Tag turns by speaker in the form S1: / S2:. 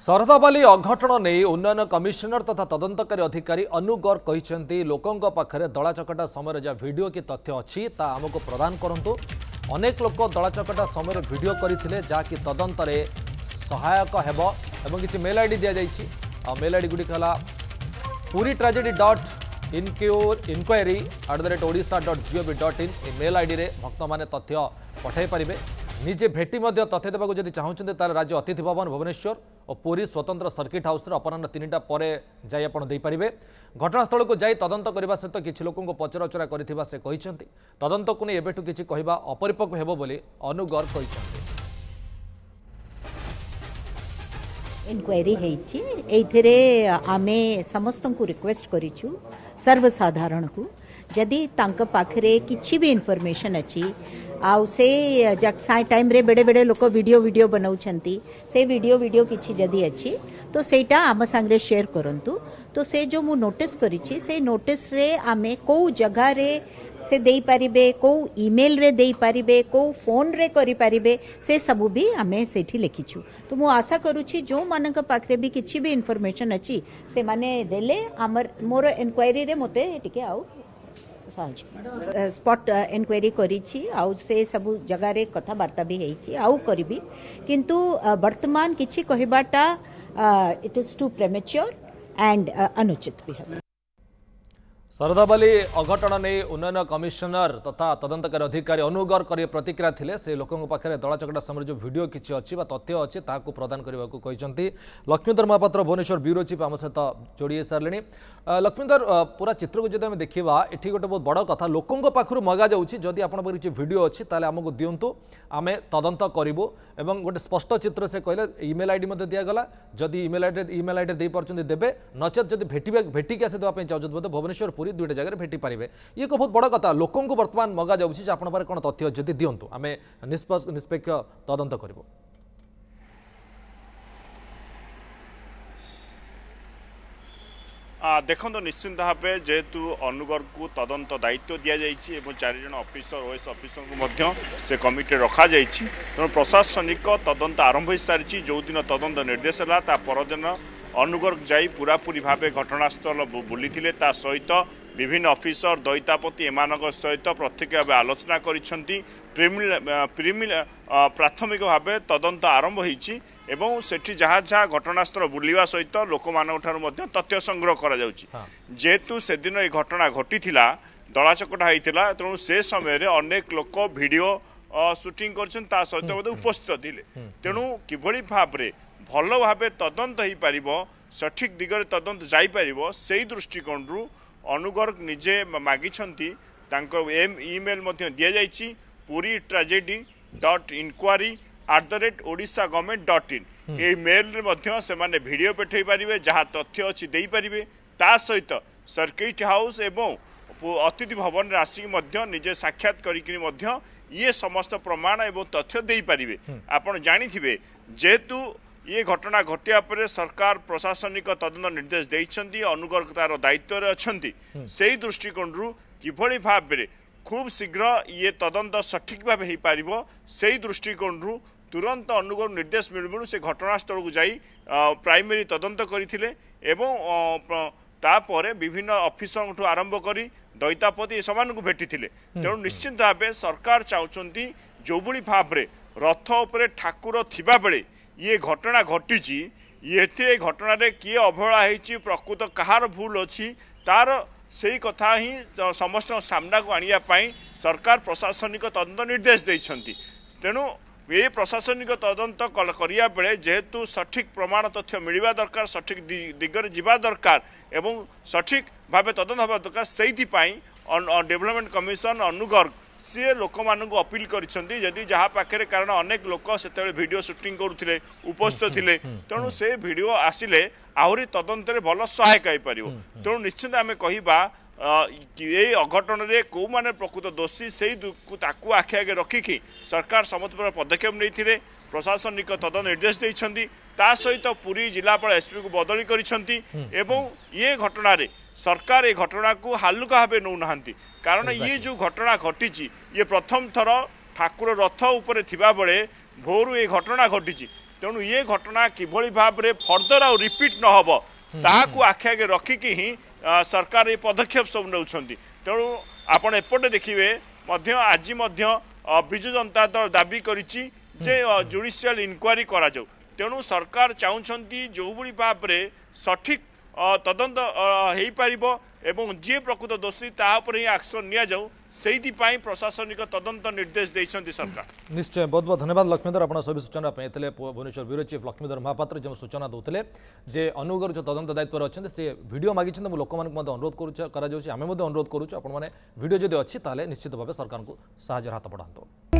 S1: ଶରଧାବାଲି ଅଘଟଣ ନେଇ ଉନ୍ନୟନ କମିଶନର ତଥା ତଦନ୍ତକାରୀ ଅଧିକାରୀ ଅନୁଗର କହିଛନ୍ତି ଲୋକଙ୍କ ପାଖରେ ଦଳାଚକଟା ସମୟରେ ଯାହା ଭିଡିଓ କି ତଥ୍ୟ ଅଛି ତା ଆମକୁ ପ୍ରଦାନ କରନ୍ତୁ। ଅନେକ ଲୋକ ଦଳାଚକଟା ସମୟରେ ଭିଡିଓ କରିଥିଲେ ଯାହାକି ତଦନ୍ତରେ ସହାୟକ ହେବ ଏବଂ କିଛି ମେଲ୍ ଆଇଡି ଦିଆଯାଇଛି। ମେଲ୍ ଆଇଡି ଗୁଡ଼ିକ ହେଲା puri-inquiry@odisha.gov.in ए मेल आईडी रे भक्त मैंने तथ्य पठाई पारे। निजे भेटी तथ्य देवाक जदि चाहते राज्य अतिथि भवन भुवनेश्वर और पुरी स्वतंत्र सर्किट हाउस अपराह 3टा पर जाई घटनास्थल को जाई तदंत करने सहित किसी लोक पचराउचरा कर तदंत को नहीं एबेठू किसी कहवा अपरिपक्व हेबो बोली अनुगर कहते।
S2: इनक्वायरी है आमे समस्त को रिक्वेस्ट करिछु सर्वसाधारण को जदि तांक पाखरे किछि भी इन्फॉर्मेशन अच्छी आउ से टाइम रे बेड़े बेड़े लोक वीडियो बनाउछंती से वीडियो किछि जदि अच्छी तो सेटा आम संगे शेयर करंतु। तो से जो मु नोटिस करिछि से नोटिस रे आमे को जगह रे से देई पारिबे को ईमेल रे देई पारिबे को फोन रे करि पारिबे से सब भी आमे सेठी लिखिछु। तो मु आशा करूछि जो मानक पाखरे भी किछि भी इन्फॉर्मेशन अच्छी से माने देले हमर मोर इंक्वायरी रे मते टिके आउ स्पॉट इनक्वायरी करिछि आउ से सब जगह रे कथावार्ता भी हेछि आउ करबी किंतु वर्तमान किछि कहबाटा इट इज टू प्रेमेच्योर एंड अनुचित भी है।
S1: शरधाबाली अघटन नहीं उन्नयन कमिशनर तथा तदंतकारी अधिकारी अनुगर कर प्रतिक्रिया थिले से लोकों पाखे दलाचकटा समय जो वीडियो किसी अच्छी तथ्य अच्छी ताकू प्रदान करने को लक्ष्मीधर महापात्र भुवनेश्वर ब्यूरो चीफ आम सहित जोड़ी सारे। लक्ष्मीधर पूरा चित्र को जब आम देखा ये गोटे बहुत बड़ कथा लोकों पाखु मगा जाऊँगी आप वीडियो अच्छी आमको दिंतु आम तदंत करूँ और गोटे स्पष्ट चित्र से कहले इमेल आईडी दिगला जदि इमेल आईडी दे पार्टी देवे नचेत जब भेटिक आसी देवाई चाहते भुवनेश्वर पुरी दुईटा जगह भेटी पारे। ये एक बहुत बड़ कथा लोकों को बर्तमान मगा जाऊँगी आपन कौन तथ्य जदि दिंतु आम निष्पक्ष तदंत करूँ।
S3: देखो निश्चिंत भाव जेहेतु अनुगर को तदंत दायित्व दि जाइए 4 जन ऑफिसर ओएस ऑफिसर को से कमिटी रखा तेणु प्रशासनिक तदंत आरंभ हो सारी जो दिन तदंत निर्देश है परदिन अनुगर जाई पूरापूरी भाव घटनास्थल बुली सहित विभिन्न ऑफिसर दैतापति एम सहित प्रत्यक्ष भाव आलोचना करिसेंती प्राथमिक भाव तदंत आरंभ होईची एवं सेठी जहाँ जहाँ घटनास्थल बुलवा सहित लोक तथ्य संग्रह करा जाउची। जेहेतु से दिन ये घटना घटी दलाचकटा होता तेणु से समय अनेक लोक वीडियो शूटिंग कर सहित उपस्थित थिले तेणु किभली भाव भल भाव तदंत हो पार सठिक दिगरे तदंत जाई पारिबो से दृष्टिकोण अनुगर निजे मागिछंती ईमेल दि जाइए puri-inquiry@odisha.gov.in ये मेल से माने वीडियो पठे पारे जहाँ तथ्य अच्छी दे पारे ता सहित सर्किट हाउस एवं अतिथि भवन आसिक निजे साक्षात करी ये समस्त प्रमाण एवं तथ्य दे पारे। आपण जानिथिबे जेहेतु ये घटना घटिया पर सरकार प्रशासनिक तदंत निर्देश देइछंती अनुगर तार दायित्व रे अछंती से दृष्टिकोण किभली भाव में खूब शीघ्र ये तदंत सठिक भाव हो पार से दृष्टिकोण तुरंत अनुगर निर्देश मिलू से घटनास्थल को जाई प्राइमरी तदंत करथिले एवं तापर विभिन्न ऑफिसर आरंभ करी दैतापति समान को भेटी तेणु निश्चित भाव सरकार चाहती जो भाव में रथ उपर ठाकुर थिबा बेले ये घटना घटी ये घटना किए अवहेला होती प्रकृत कहार भूल अच्छी तार से कथा ही समस्त सामना को आने सरकार प्रशासनिक तदंत निर्देश देइछंती। तेणु ये प्रशासनिक तदंत करिया बेले जेहेतु सठिक प्रमाण तथ्य मिलवा दरकार सठिक दिगरे जीवा दरकार एवं सठिक भाव तदंत हवा दरकार से डेवलपमेंट कमिशन अनुगर सी लोक मान अपील करी जहाँ पाखे कारण अनेक लोक से वीडियो शूटिंग करुले उपस्थित थे तेणु से वीडियो आसिले आहरी तदंत भल सहायक हो पार। तेणु निश्चित आम कहवा ये अघटन रे कौ माने प्रकृत दोषी से आखि आगे रखिकी सरकार समस्त प्रकार पदक्षेप नहीं प्रशासनिक तदंत निर्देश देइछंती ता सहित पुरी जिलापाल एसपी को बदली करिसेंती एवं ये घटना रे सरकार ये घटना को हालुका भाव नौ ना कारण ये जो घटना घटी ये प्रथम थर ठाकुर रथ उपरे थिबा बेले भोरु ये घटना घटी तेणु ये घटना किभली भाव में फर्दर आउ रिपीट न हब ताकू आखि आगे रखिकी ही सरकार ये पदक्षेप सब नौछंती। तेणु आपण एपटे देखिए आज विजु जनता दल दाबी करिछि जे जुडिशियल इनक्वारी करा जाऊ। तेणु सरकार चाहूँगी जो भली भाव में सठिक तदंत हो पारिबो एवं जी प्रकृत दोषी तापर ही एक्शन निया जाऊ से प्रशासनिक तदंत निर्देश देइछंती सरकार।
S1: निश्चय बहुत बहुत धन्यवाद लक्ष्मीधर आप सभी सूचना भुवनेश्वर ब्यूरो चीफ लक्ष्मीधर महापात्र जो सूचना दूसरे जे अनुगर जो तदंत दायित्व अच्छे से वीडियो मागी लोक अनुरोध करें अनुरोध करुँ आपने वीडियो जदि अच्छी निश्चित भाव सरकार को साहाय्य हाथ बढ़ातु।